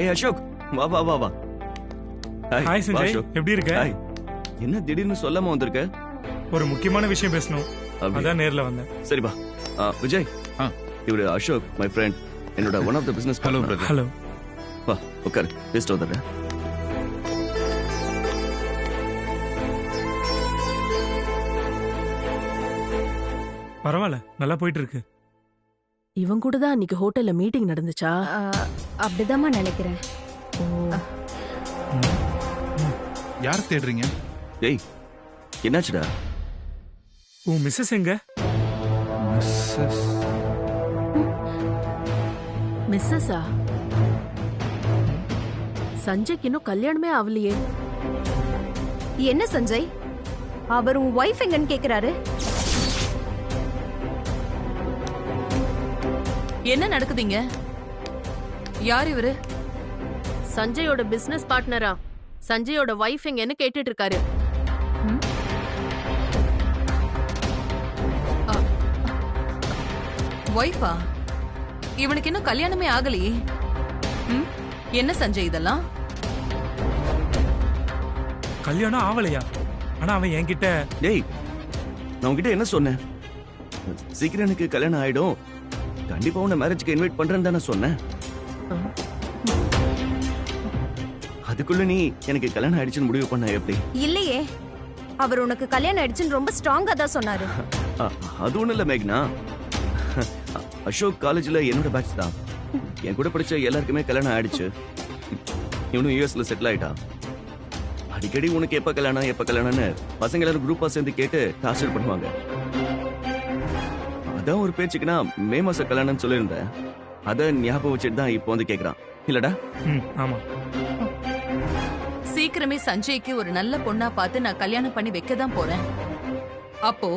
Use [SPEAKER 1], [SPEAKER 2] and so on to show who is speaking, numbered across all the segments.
[SPEAKER 1] ஏய் அசோக், வா வா வா வா.
[SPEAKER 2] ஹாய் சஞ்சய், எப்படி இருக்க?
[SPEAKER 1] ஹாய். என்ன திடீர்னு சொல்லாம வந்திருக்க?
[SPEAKER 2] ஒரு முக்கியமான விஷயம் பேசணும், அதான் நேர்ல வந்தேன்.
[SPEAKER 1] சரி வா. விஜய், இவரு அசோக், மை ஃப்ரெண்ட், என்னோட one of the business.
[SPEAKER 2] Hello brother. Hello.
[SPEAKER 1] வா உட்காரு, பேசிட்டு வந்துடுறேன்.
[SPEAKER 2] பரவாயில்ல, நல்லா போயிட்டு இருக்கு.
[SPEAKER 3] இவன் கூட தான் அன்னைக்கு ஹோட்டல்ல மீட்டிங் நடந்துச்சா?
[SPEAKER 4] அப்படிதாம்மா நினைக்கிறேன்.
[SPEAKER 5] யார் தேடுறீங்க?
[SPEAKER 1] ஏய், என்னாச்சுடா?
[SPEAKER 2] உன் மிஸ்ஸஸ் எங்க?
[SPEAKER 3] மிஸ்ஸஸா? சஞ்சய்க்கு இன்னும் கல்யாணமே ஆகலையே.
[SPEAKER 4] என்ன சஞ்சய், அவர் உன் ஒய்ஃப் எங்கன்னு கேக்குறாரு?
[SPEAKER 6] என்ன நடக்குதுங்க? யார் இவரு?
[SPEAKER 3] சஞ்சயோட பிசினஸ் பார்ட்னரா? சஞ்சயோட வைஃப் எங்கன்னு கேட்டுட்டு இருக்காரு.
[SPEAKER 6] ஒய்ஃபா? இவனுக்கு இன்னும் கல்யாணமே ஆகலையே. என்ன சஞ்சய் இதெல்லாம்?
[SPEAKER 2] கல்யாணம் ஆவலையா? ஆனா அவன் என்கிட்ட.
[SPEAKER 1] டேய், நான் உன்கிட்ட என்ன சொன்னேன்? சீக்கிரம் எனக்கு கல்யாணம் ஆயிடும், கண்டிப்பா உன்னை மேரேஜ்க்கு இன்வைட் பண்றேன்னு தானே சொன்னேன். அதுக்குள்ள நீ எனக்கு கல்யாணம் ஆயிடுச்சுன்னு முடிவு பண்ண எப்படி?
[SPEAKER 4] இல்லையே, அவர் உனக்கு கல்யாணம் ஆயிடுச்சுன்னு ரொம்ப ஸ்ட்ராங்கா தான் சொன்னாரு.
[SPEAKER 1] அது ஒண்ணும் இல்ல மேக்னா, அசோக் காலேஜ்ல என்னோட பேட்ச் தான். என் கூட படிச்ச எல்லாருக்குமே கல்யாணம் ஆயிடுச்சு. இவனும் யூஎஸ்ல செட்டில் ஆயிட்டா. அடிக்கடி உனக்கு எப்ப கல்யாணம்னு பசங்க எல்லாரும் குரூப்பா சேர்ந்து கேட்டு டார்ச்சர் பண்ணுவாங்க. அதான் ஒரு பேச்சுக்குன்னா மே மாசம் கல்யாணம்னு சொல்லியிருந்தேன். அத ஞாபகம் வச்சுட்டு தான் இப்போ வந்து கேக்குறான். இல்லடா?
[SPEAKER 2] ஆமா.
[SPEAKER 6] சீக்கிரமே சஞ்சய்க்கு ஒரு நல்ல பொண்ணா பார்த்து நான் கல்யாணம் பண்ணி வைக்க தான் போறேன். அப்போ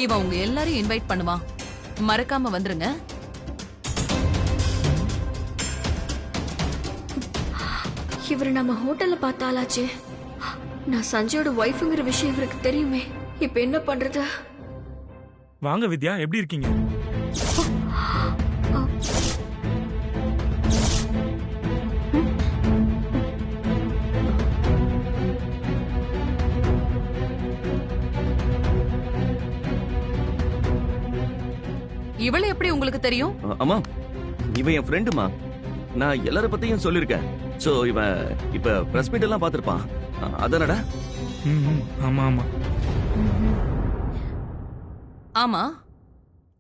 [SPEAKER 6] இவன் உங்க எல்லாரையும் இன்வைட் பண்ணுவான், மறக்காம வந்துருங்க.
[SPEAKER 7] இவர் நம்ம ஹோட்டல்ல பார்த்தாலாச்சே. நான் சஞ்சயோட ஒய்ஃப்ங்கிற விஷயம் இவருக்கு தெரியுமே. இப்ப என்ன பண்றது?
[SPEAKER 2] வாங்க வித்யா, எப்படி இருக்கீங்க?
[SPEAKER 6] இவளை எப்படி உங்களுக்கு தெரியும்?
[SPEAKER 1] அம்மா, இவன் என் ஃப்ரெண்டுமா. நான் எல்லார பத்தியும் சொல்லிருக்கேன். சோ இவன் இப்ப பிரஸ் மீட் எல்லாம் பாத்திருப்பான். அதானடா?
[SPEAKER 2] ஆமா ஆமா.
[SPEAKER 6] ஆமா,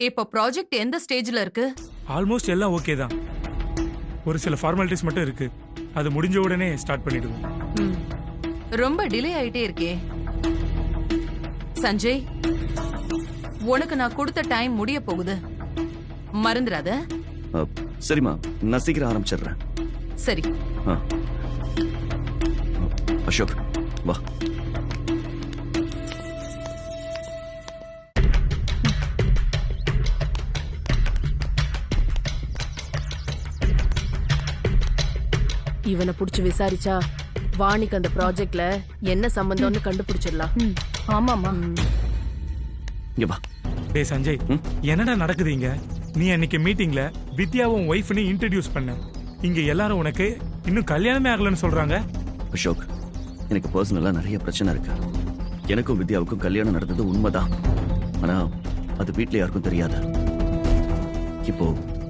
[SPEAKER 6] இப்ப ப்ராஜெக்ட் எந்த ஸ்டேஜ்ல இருக்கு?
[SPEAKER 2] ஆல்மோஸ்ட் எல்லாம் ஓகே தான். ஒரு சில ஃபார்மாலிட்டிஸ் மட்டும் இருக்கு, அது முடிஞ்ச உடனே ஸ்டார்ட் பண்ணிடுவோம்.
[SPEAKER 6] ரொம்ப டிலே ஆயிட்டே இருக்கே. சஞ்சய், உனக்கு நான் கொடுத்த டைம் முடிய போகுது, மறந்துடாத.
[SPEAKER 1] சரிம்மா, நான் சீக்கிரம் ஆரம்பிச்சிடுறேன்.
[SPEAKER 6] சரி.
[SPEAKER 1] அசோக் வா.
[SPEAKER 3] இவனை புடிச்சு விசாரிச்சா வாணிக்கு அந்த ப்ராஜெக்ட்ல என்ன சம்பந்தம்னு கண்டுபிடிச்சிடலாம்.
[SPEAKER 4] ஆமாமா.
[SPEAKER 1] இங்க வா.
[SPEAKER 2] டேய் சஞ்சய், என்னடா நடக்குது இங்க? நீ அன்னைக்கு மீட்டிங்ல வித்யாவும் ஒய்ஃப்னு இன்ட்ரோடியூஸ் பண்ண, இங்க எல்லாரும் உனக்கு இன்னும் கல்யாணமே ஆகலன்னு சொல்றாங்க.
[SPEAKER 1] அசோக், எனக்கு பர்சனலா நிறைய பிரச்சனை இருக்கு. எனக்கும் வித்யாவுக்கும் கல்யாணம் நடந்தது உண்மைதான். ஆனா அது வீட்ல யாருக்கும் தெரியாது. இப்போ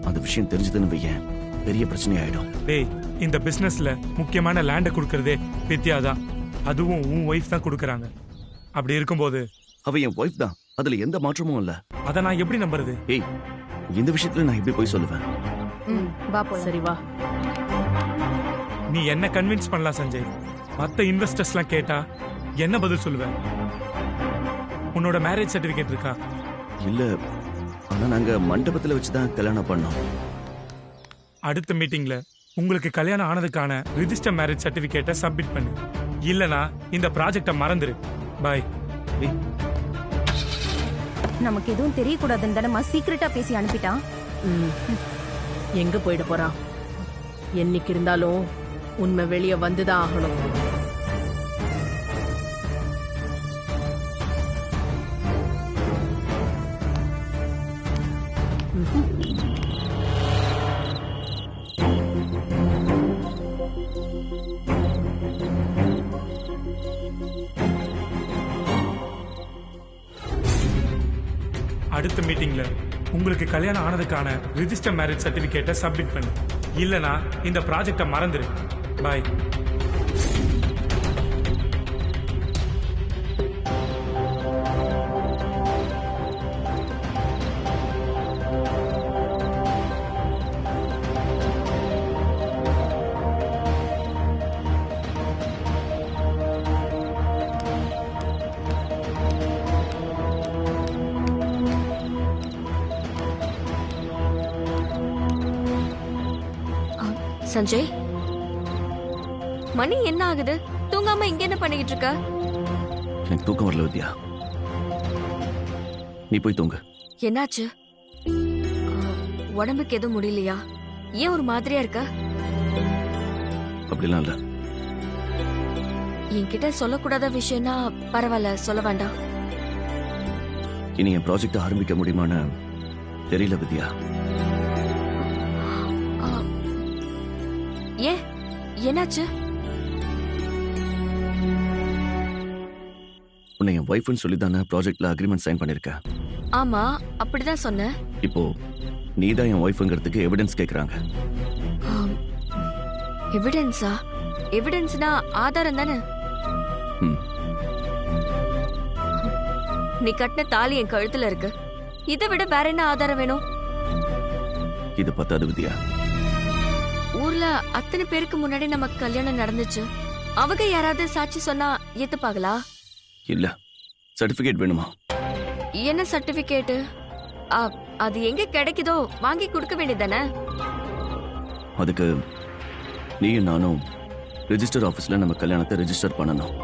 [SPEAKER 1] அந்த விஷயம் தெரிஞ்சதுன்னு வையேன், பெரிய பிரச்சனை ஆயிடும்.
[SPEAKER 2] டேய், இந்த பிசினஸ்ல முக்கியமான லேண்ட கொடுக்கறதே வித்யா தான். அதுவும் உன் ஒய்ஃப் தான் கொடுக்கறாங்க. அப்படி இருக்கும்போது
[SPEAKER 1] அவ என் ஒய்ஃப் தான், அதுல எந்த மாற்றமும் இல்ல.
[SPEAKER 2] அத நான் எப்படி நம்புறது?
[SPEAKER 1] ஏய், இந்த விஷயத்துல நான் எப்படி போய் சொல்லுவேன்?
[SPEAKER 3] சரி வா.
[SPEAKER 2] நீ என்ன கன்வின்ஸ் பண்ணலாம் சஞ்சய். மத்த இன்வெஸ்டர்ஸ்லாம் கேட்டா என்ன பதில் சொல்லுவேன்? உன்னோட மேரேஜ் சர்டிபிகேட் இருக்கா?
[SPEAKER 1] இல்ல, ஆனா நாங்க மண்டபத்துல வச்சுதான் கல்யாணம் பண்ணோம்.
[SPEAKER 2] அடுத்த மீட்டிங்ல உங்களுக்கு கல்யாணம் ஆனதுக்கான ரிஜிஸ்டர் மேரேஜ் சர்டிபிகேட்டை சப்மிட் பண்ணு. இல்லனா இந்த ப்ராஜெக்ட மறந்துரு. பை.
[SPEAKER 4] நமக்கு எதுவும் தெரியக்கூடாதுன்னு தானே சீக்கிரட்டா பேசி அனுப்பிட்டான்.
[SPEAKER 3] எங்க போயிட போறான்? என்னைக்கு இருந்தாலும் உண்மை வெளியே வந்துதான் ஆகணும்.
[SPEAKER 2] அடுத்த மீட்டிங்ல உங்களுக்கு கல்யாணம் ஆனதுக்கான ரிஜிஸ்டர் மேரேஜ் சர்டிபிகேட்டை சப்மிட் பண்ணு. இல்லனா இந்த ப்ராஜெக்டை மறந்துரு. பாய்.
[SPEAKER 7] சஞ்சய், மணி என்ன ஆகுது? தூங்காம இங்க என்ன பண்ணிக்கிட்டு இருக்க?
[SPEAKER 1] எனக்கு தூக்கம் வரல வித்யா, நீ போய் தூங்க.
[SPEAKER 7] என்னாச்சு? உடம்புக்கு எதுவும் முடியலையா? ஏன் ஒரு மாதிரியா இருக்க?
[SPEAKER 1] அப்படிலாம் இல்ல.
[SPEAKER 7] என்கிட்ட சொல்லக்கூடாத விஷயம்னா பரவாயில்ல, சொல்ல வேண்டாம்.
[SPEAKER 1] இனி என் ப்ராஜெக்ட் ஆரம்பிக்க முடியுமான்னு தெரியல வித்யா.
[SPEAKER 7] ஏன், என்னாச்சு?
[SPEAKER 1] உன்னை என் ஒய்ஃப்னு சொல்லி தானே ப்ராஜெக்ட்ல அக்ரிமெண்ட் சைன் பண்ணிருக்கேன்.
[SPEAKER 7] ஆமா, அப்படிதான் சொன்னேன்.
[SPEAKER 1] இப்போ நீ தான் என் ஒய்ஃப்ங்கிறதுக்கு எவிடன்ஸ் கேக்குறாங்க.
[SPEAKER 7] எவிடன்ஸா? எவிடன்ஸ்னா ஆதாரம் தானே?
[SPEAKER 1] ம்.
[SPEAKER 7] நீ கட்டின தாலி என் கழுத்துல இருக்கு. இதை விட வேற என்ன ஆதாரம் வேணும்?
[SPEAKER 1] இது பத்தாது வித்யா.
[SPEAKER 7] ஊர்ல அத்தனை பேருக்கு முன்னாடி நமக்கு கல்யாணம் நடந்துச்சு. அவங்க யாராவது சாட்சி சொன்னா ஏத்துப்பாங்களா?
[SPEAKER 1] இல்ல, சர்டிபிகேட் வேணுமா?
[SPEAKER 7] என்ன சர்டிபிகேட்? அது எங்க கிடைக்குதோ வாங்கி கொடுக்க வேண்டியதானே?
[SPEAKER 1] அதுக்கு நீயும் நானும் ரெஜிஸ்டர் ஆபீஸ்ல நம்ம கல்யாணத்தை ரெஜிஸ்டர் பண்ணணும்.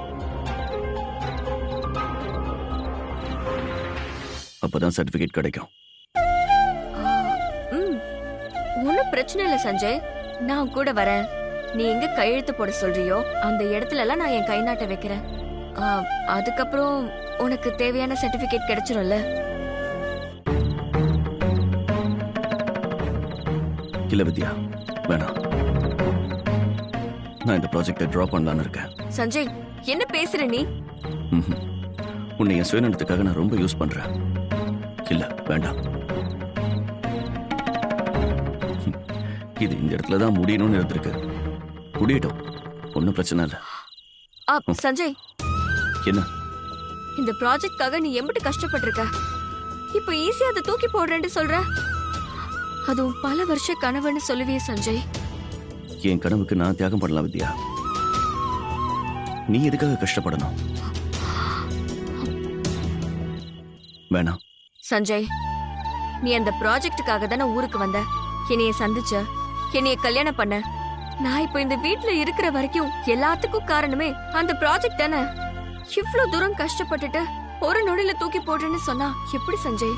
[SPEAKER 1] அப்பதான் சர்டிபிகேட் கிடைக்கும்.
[SPEAKER 7] ஒன்னும் பிரச்சனை இல்ல சஞ்சய், நான் கூட வரேன். நீ எங்க கையெழுத்து போட சொல்றியோ அந்த இடத்துல எல்லாம் நான் என் கை நாட்ட வைக்கிறேன். அதுக்கப்புறம் உனக்கு தேவையான சர்டிபிகேட் கிடைச்சிரும்ல?
[SPEAKER 1] இல்ல வித்யா, வேணாம். நான் இந்த ப்ராஜெக்டை டிராப் பண்ணலான்னு இருக்கேன்.
[SPEAKER 7] சஞ்சய், என்ன பேசுற நீ?
[SPEAKER 1] உன்னை என் சுயநலத்துக்காக நான் ரொம்ப யூஸ் பண்றேன். இல்ல, வேண்டாம். இது இந்த இடத்துல தான் முடியணும்னு இருந்திருக்கு. முடியட்டும், ஒன்னும் பிரச்சனை இல்ல.
[SPEAKER 7] சஞ்சய்,
[SPEAKER 1] என்ன?
[SPEAKER 7] இந்த ப்ராஜெக்ட்காக நீ எம்பிட்டு கஷ்டப்பட்டிருக்க. இப்போ ஈஸியா அதை தூக்கி போடுறேன்னு சொல்ற. அதுவும் பல வருஷ கனவுன்னு சொல்லுவியே சஞ்சய்.
[SPEAKER 1] என் கனவுக்கு நான் தியாகம் பண்ணலாம் வித்யா. நீ எதுக்காக கஷ்டப்படணும்? வேணாம்.
[SPEAKER 7] சஞ்சய், நீ அந்த ப்ராஜெக்டுக்காக தானே ஊருக்கு வந்த. என்னைய சந்திச்ச, என்னைய கல்யாணம் பண்ண. நான் இப்போ இந்த வீட்ல இருக்கிற வரைக்கும் எல்லாத்துக்கும் காரணமே அந்த ப்ராஜெக்ட் தானே. இவ்ளோ தூரம் கஷ்டப்பட்டுட்டு ஒரு நொடியில தூக்கி போடுறேன்னு சொன்னா எப்படி சஞ்சய்?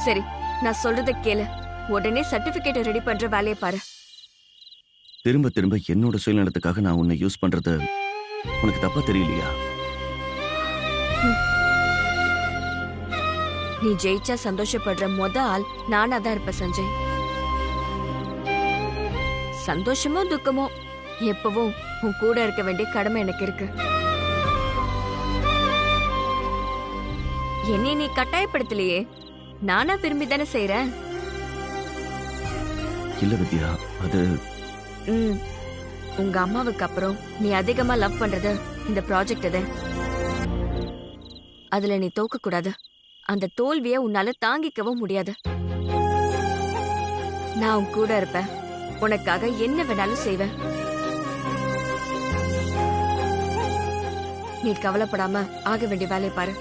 [SPEAKER 7] சரி, நான் சொல்றத கேளு. உடனே சர்டிபிகேட் ரெடி பண்ற வேலையை பாரு.
[SPEAKER 1] திரும்ப திரும்ப என்னோட சுயநலத்துக்காக நான் உன்னை யூஸ் பண்றது உனக்கு தப்பா தெரியலையா?
[SPEAKER 7] நீ ஜெயிச்சா சந்தோஷப்படுற மொத ஆள் நானா தான் இருப்ப சஞ்சய். சந்தோஷமோ துக்கமோ எப்பவும் உன் கூட இருக்க வேண்டிய கடமை எனக்கு இருக்கு. என்னை நீ கட்டாயப்படுத்தலையே, நானா விரும்பி தானே செய்யறேன்.
[SPEAKER 1] இல்ல வித்யா, அது
[SPEAKER 7] உங்க அம்மாவுக்கு அப்புறம் நீ அதிகமா லவ் பண்றது இந்த ப்ராஜெக்ட் அது. அதுல நீ தோக்க கூடாது. அந்த தோல்வியை உன்னால தாங்கிக்கவும் முடியாது. நான் உன் கூட இருப்பேன். உனக்காக என்ன வேணாலும் செய்வேன். நீ கவலைப்படாம ஆக வேண்டிய வேலையை பாரு.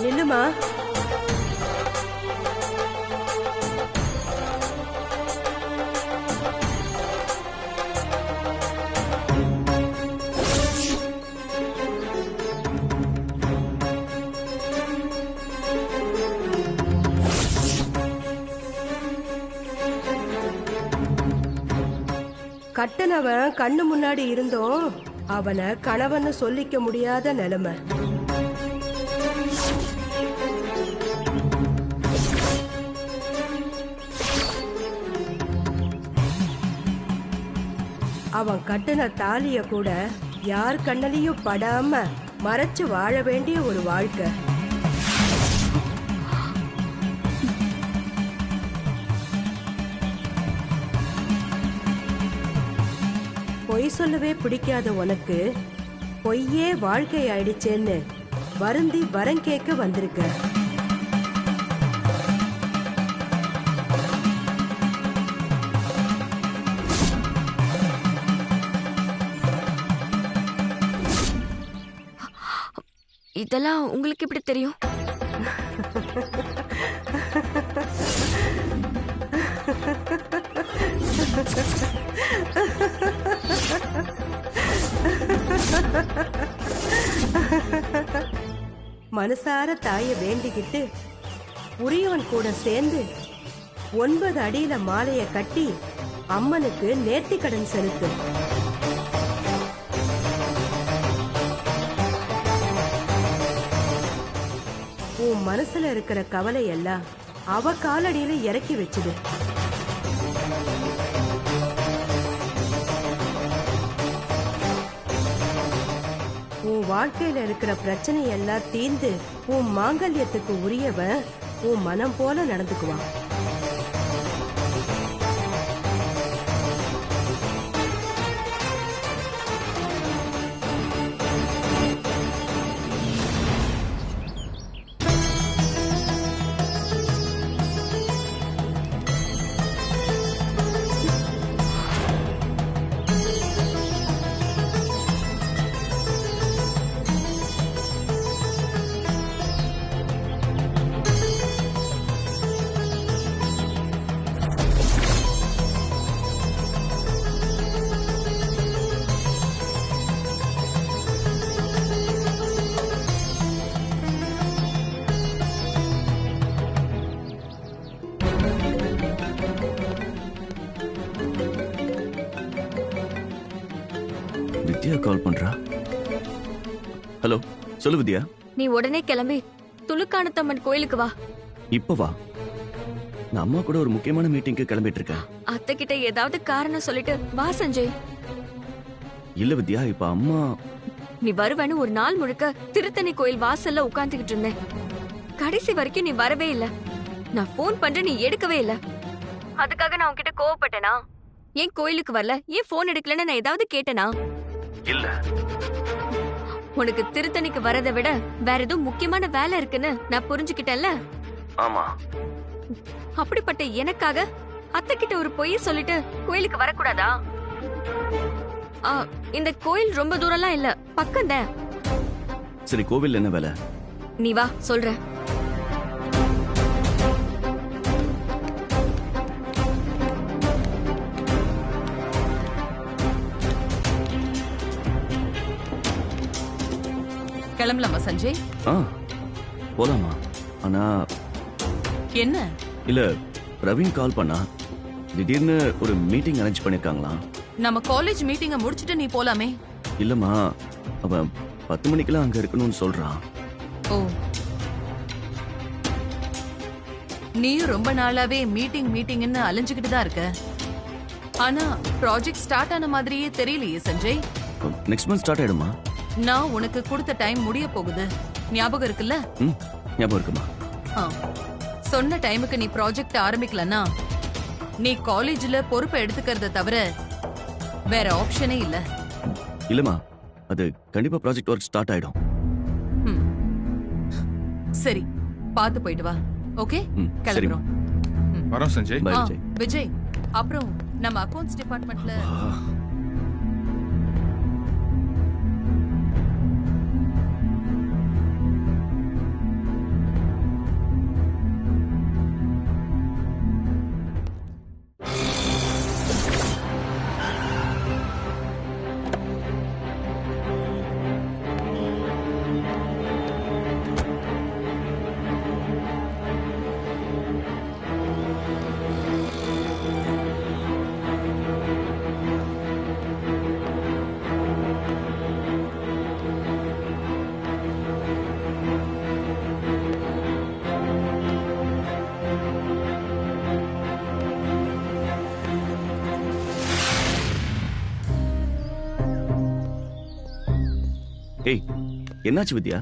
[SPEAKER 8] நில்லுமா. கட்டனவன் கண்ணு முன்னாடி இருந்தோம் அவனை கணவன்னு சொல்லிக்க முடியாத நிலைமை. அவன் கட்டின தாலிய கூட யார் கண்ணலையும் படாம மறைச்சு வாழ வேண்டிய ஒரு வாழ்க்கை. பொய் சொல்லவே பிடிக்காத உனக்கு பொய்யே வாழ்க்கை ஆயிடுச்சேன்னு வருந்தி வரம் கேட்க வந்திருக்க.
[SPEAKER 7] இதெல்லாம் உங்களுக்கு எப்படி தெரியும்?
[SPEAKER 8] மனசார தாய வேண்டிக்கிட்டு உரியவன் கூட சேர்ந்து 9 அடியில மாலைய கட்டி அம்மனுக்கு நேர்த்தி கடன் செலுத்து. உன் மனசுல இருக்கிற கவலை எல்லாம் அவ காலடியில இறக்கி வச்சுடு. உன் வாழ்க்கையில இருக்கிற பிரச்சனை எல்லாம் தீர்ந்து உன் மாங்கல்யத்துக்கு உரியவன் உன் மனம் போல நடந்துக்குவான்.
[SPEAKER 1] வித்யா கால் பண்றா. ஹலோ, சொல்லு வித்யா.
[SPEAKER 7] நீ உடனே கிளம்பி துலுக்கானத்தம்மன் கோயிலுக்கு வா.
[SPEAKER 1] இப்ப வா. நான் அம்மா கூட ஒரு முக்கியமான மீட்டிங்க்கு கிளம்பிட்டு இருக்கேன்.
[SPEAKER 7] அத்தை கிட்ட ஏதாவது காரணம் சொல்லிட்டு வா சஞ்சய்.
[SPEAKER 1] இல்ல வித்யா, இப்ப அம்மா.
[SPEAKER 7] நீ வருவேன்னு ஒரு நாள் முழுக்க திருத்தணி கோயில் வாசல்ல உட்கார்ந்துகிட்டு இருந்தேன். கடைசி வரைக்கும் நீ வரவே இல்ல. நான் போன் பண்றேன், நீ எடுக்கவே இல்ல. அதுக்காக நான் உன்கிட்ட கோவப்பட்டேனா? ஏன் கோயிலுக்கு வரல, ஏன் போன் எடுக்கலன்னு நான் ஏதாவது கேட்டேனா?
[SPEAKER 1] இல்ல.
[SPEAKER 7] உனக்கு திருத்தணிக்கு வரதை விட வேற எதுவும் முக்கியமான வேலை இருக்குன்னு நான் புரிஞ்சுக்கிட்டேன்ல.
[SPEAKER 1] ஆமா.
[SPEAKER 7] அப்படிப்பட்ட எனக்காக அத்தை கிட்ட ஒரு பொய்ய சொல்லிட்டு கோயிலுக்கு வரக்கூடாதா? இந்த கோயில் ரொம்ப தூரம்லாம் இல்ல, பக்கம்தான்.
[SPEAKER 1] சரி, கோவில் என்ன வேலை?
[SPEAKER 7] நீ வா சொல்றேன்.
[SPEAKER 6] கிளம்பலாமா சஞ்சய்?
[SPEAKER 1] போலாமா? ஆனா
[SPEAKER 6] என்ன?
[SPEAKER 1] இல்ல, பிரவீன் கால் பண்ணா. திடீர்னு ஒரு மீட்டிங் அரேஞ்ச் பண்ணிருக்காங்களா?
[SPEAKER 6] நம்ம காலேஜ் மீட்டிங்க முடிச்சிட்டு நீ போலாமே.
[SPEAKER 1] இல்லம்மா, அவன் 10 மணிக்கெல்லாம் அங்க இருக்கணும்னு சொல்றான்.
[SPEAKER 6] ஓ, நீயும் ரொம்ப நாளாவே மீட்டிங்னு அலைஞ்சுக்கிட்டு தான் இருக்க. ஆனா ப்ராஜெக்ட் ஸ்டார்ட் ஆன மாதிரியே தெரியலையே சஞ்சய்.
[SPEAKER 1] நெக்ஸ்ட் மந்த் ஸ்டார்ட் ஆயிடுமா?
[SPEAKER 6] நான் உனக்கு கொடுத்த டைம் முடிய போகுது, ஞாபகம் இருக்குல்ல?
[SPEAKER 1] ஞாபகம் இருக்குமா?
[SPEAKER 6] சொன்ன டைமுக்கு நீ ப்ராஜெக்ட் ஆரம்பிக்கலன்னா நீ காலேஜ்ல பொறுப்பை எடுத்துக்கிறத தவிர வேற ஆப்ஷனே இல்ல.
[SPEAKER 1] இல்லம்மா, அது கண்டிப்பா ப்ராஜெக்ட் ஒர்க் ஸ்டார்ட் ஆயிடும்.
[SPEAKER 6] சரி, பாத்து போயிட்டு வா. ஓகே, கிளம்புறோம்.
[SPEAKER 5] வரோம் சஞ்சய்.
[SPEAKER 1] பை விஜய்.
[SPEAKER 6] விஜய், அப்புறம் நம்ம அக்கவுண்ட்ஸ் டிபார்ட்மெண்ட்ல
[SPEAKER 1] ஏய் என்னாச்சு வித்யா?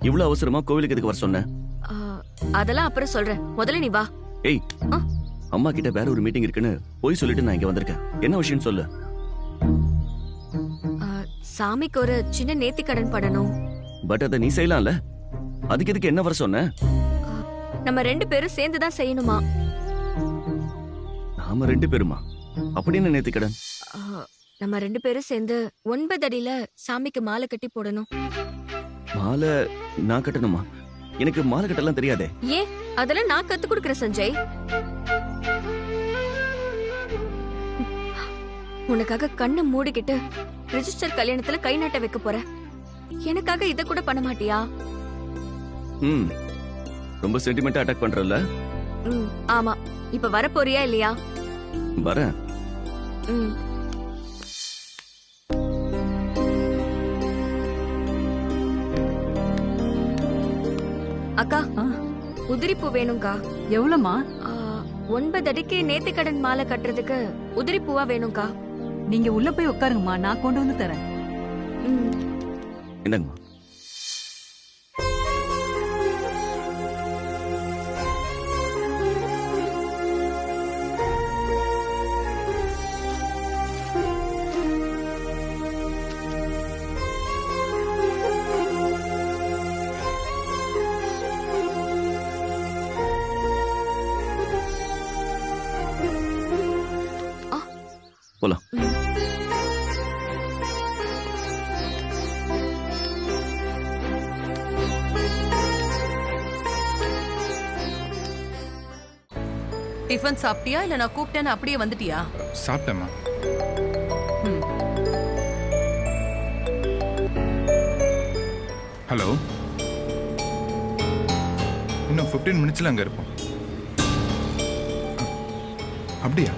[SPEAKER 1] இவ்வளவு அவசரமா கோவிலுக்கு எதுக்கு வர சொன்ன?
[SPEAKER 7] ஆ, அதெல்லாம் அப்புறம் சொல்றேன், முதல்ல நீ வா.
[SPEAKER 1] ஏய் அம்மா கிட்ட வேற ஒரு மீட்டிங் இருக்குன்னு போய் சொல்லிட்டு நான் இங்க வந்திருக்கேன். என்ன விஷயம் சொல்லு.
[SPEAKER 7] சாமிக்கு ஒரு சின்ன நேர்த்திக்கடன் பண்ணணும்.
[SPEAKER 1] பட் அதை நீ செய்யலாம்ல, அதுக்கு எதுக்கு என்ன வர சொன்ன?
[SPEAKER 7] நம்ம 2 பேரும் சேர்ந்து தான் செய்யணுமா?
[SPEAKER 1] நாம 2 பேருமா? அப்படின்னு நேர்த்திக்கடன்?
[SPEAKER 7] நம்ம 2 பேரும் சேர்ந்து 9 அடியில சாமிக்கு மாலை கட்டி போடணும்.
[SPEAKER 1] மாலை நான் கட்டணுமா? எனக்கு மாலை கட்டலாம் தெரியாதே.
[SPEAKER 7] ஏன், அதெல்லாம் நான் கத்து கொடுக்கறேன் சஞ்சய். உனக்காக கண்ணை மூடிக்கிட்டு ரெஜிஸ்டர் கல்யாணத்துல கை நாட்ட வைக்க போறேன். எனக்காக இத கூட பண்ண மாட்டியா?
[SPEAKER 1] ரொம்ப சென்டிமெண்டா அட்டாக் பண்றல.
[SPEAKER 7] ஆமா. இப்ப வர போறியா இல்லையா?
[SPEAKER 1] வரேன்.
[SPEAKER 7] அக்கா, உதிரிப்பூ வேணும்க்கா.
[SPEAKER 9] எவ்வளவுமா?
[SPEAKER 7] 9 அடிக்கு நேர்த்திக்கடன் மாலை கட்டுறதுக்கு உதிரிப்பூவா வேணும்க்கா.
[SPEAKER 9] நீங்க உள்ள போய் உட்காருங்கம்மா, நான் கொண்டு வந்து தரேன்.
[SPEAKER 1] என்னங்கம்மா? போலாம்.
[SPEAKER 6] டிஃபன் சாப்பிட்டியா இல்ல நான் கூப்பிட்டேன்னு அப்படியே வந்துட்டியா?
[SPEAKER 5] சாப்பிட்டேம்மா. ஹலோ, இன்னும் 15 மினிட்ஸ்ல அங்க இருப்போம். அப்படியா?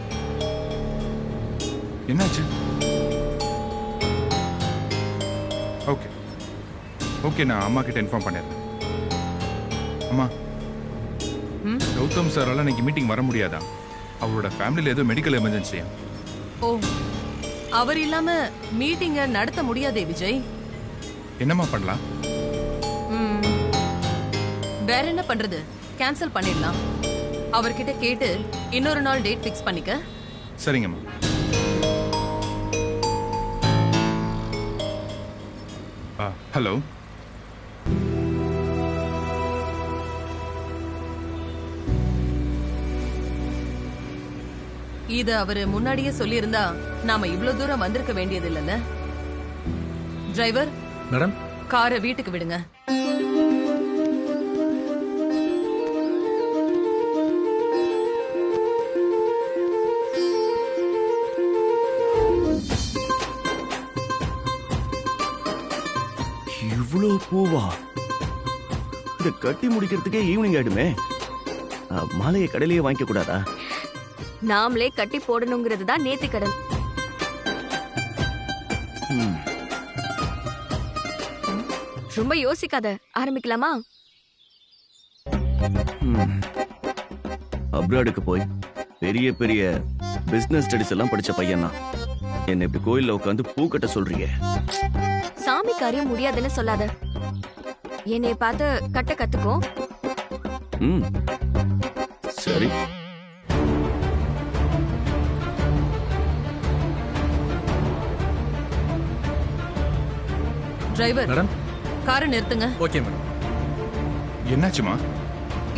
[SPEAKER 5] என்னாச்சு? ஓகே ஓகே, நான் அம்மா கிட்ட இன்ஃபார்ம் பண்ணிடுறேன். அம்மா, கௌதம் சாரால இன்னைக்கு மீட்டிங் வர முடியாதா? அவரோட ஃபேமிலியில் ஏதோ மெடிக்கல் எமர்ஜென்சியா?
[SPEAKER 6] ஓ, அவர் இல்லாம மீட்டிங்க நடத்த முடியாதே விஜய்.
[SPEAKER 5] என்னம்மா பண்ணலாம்?
[SPEAKER 6] வேற என்ன பண்றது? கேன்சல் பண்ணிடலாம். அவர்கிட்ட கேட்டு இன்னொரு நாள் டேட் ஃபிக்ஸ் பண்ணிக்க.
[SPEAKER 5] சரிங்கம்மா. ஹலோ,
[SPEAKER 6] இது அவரு முன்னாடியே சொல்லியிருந்தா நாம இவ்ளோ தூரம் வந்திருக்க வேண்டியது இல்லைல்ல. டிரைவர்
[SPEAKER 10] மேடம்,
[SPEAKER 6] காரை வீட்டுக்கு விடுங்க.
[SPEAKER 1] இவ்வளவு பூவா? இத கட்டி முடிக்கிறதுக்கே ஈவினிங் ஆயிடுமே. மாலையை கடையிலேயே வாங்கிக்க கூடாதா?
[SPEAKER 7] நாமளே கட்டி போடணுங்கிறது தான் நேர்த்திக்கடன். ரொம்ப யோசிக்காத, ஆரம்பிக்கலாமா?
[SPEAKER 1] அப்ராடுக்கு போய் பெரிய பெரிய பிசினஸ் ஸ்டடிஸ் எல்லாம் படிச்ச பையன் தான். என்ன இப்படி கோயில்ல உட்காந்து பூ கட்ட சொல்றீங்க?
[SPEAKER 7] சாமி காரியம் முடியாதுன்னு சொல்லாத. என்னைய பார்த்து கட்ட கத்துக்கோ.
[SPEAKER 1] சரி.
[SPEAKER 6] டிரைவர்
[SPEAKER 10] மேடம்,
[SPEAKER 6] காரை நிறுத்துங்க.
[SPEAKER 10] Okay madam.
[SPEAKER 5] என்னாச்சுமா?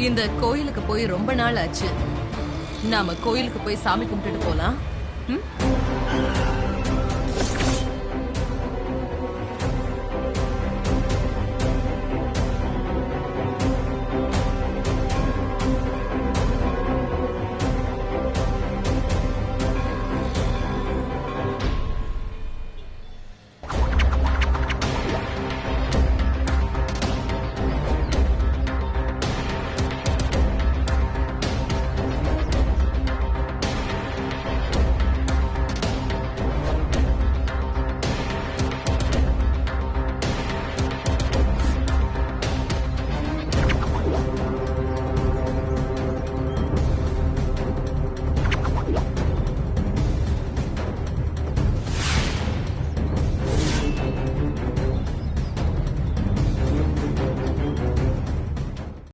[SPEAKER 6] இந்த கோயிலுக்கு போய் ரொம்ப நாள் ஆச்சு. நாம கோயிலுக்கு போய் சாமி கும்பிட்டுட்டு போலாம்.